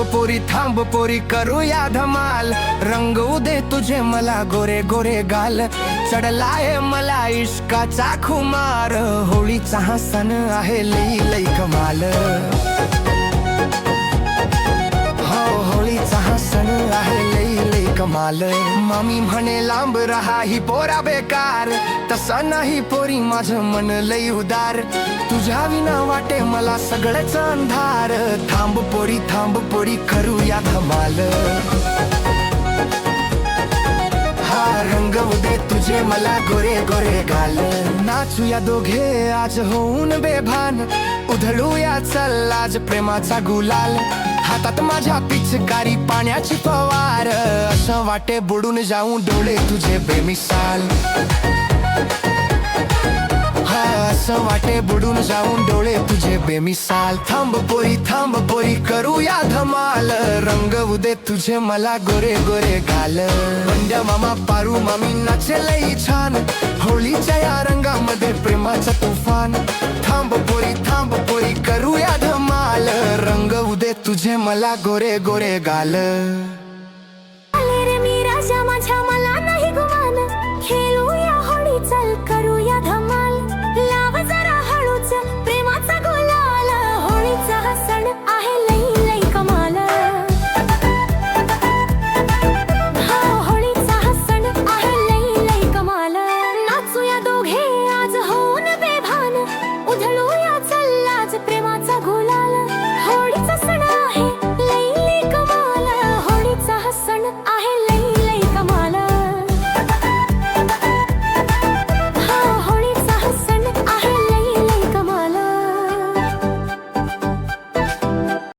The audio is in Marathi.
थांब पोरी करूया धमाल, रंगवू दे तुझे मला गोरे गोरे गाल. चढलाय मला इश्काचा खुमार, होळीचा हा सण आहे लई लई कमाल. हो होळीचा हा सण आहे लई लई कमाल. मामी म्हणे लांब रहा ही पोरा बेकार, तसा नाही पोरी माझं मन लई उदार. तुझ्या विना वाटे मला सगळेच अंधार, थांब पोरी करूया धमाल. हा रंगवू दे तुझे मला गोरे गोरे गाल. नाचूया दोघे आज होऊन बेभान, उधळूया चल आज प्रेमाचा गुलाल. हातात माझ्या पिचकारी पाण्याची फवार, असं वाटे बुडून जाऊ डोळे तुझे बेमिसाल. हा असं वाटे बुडून जाऊन डोळे तुझे बेमिसाल. थांब पोरी करूया धमाल, रंगवू दे तुझे मला गोरे गोरे गाल. बंड्या मामा पारू मामी नाचे लई छान, होळीच्या या रंगामध्ये प्रेमाचा तुफान. थांब पोरी करूया धमाल, रंगवू दे तुझे मला गोरे गोरे गाल.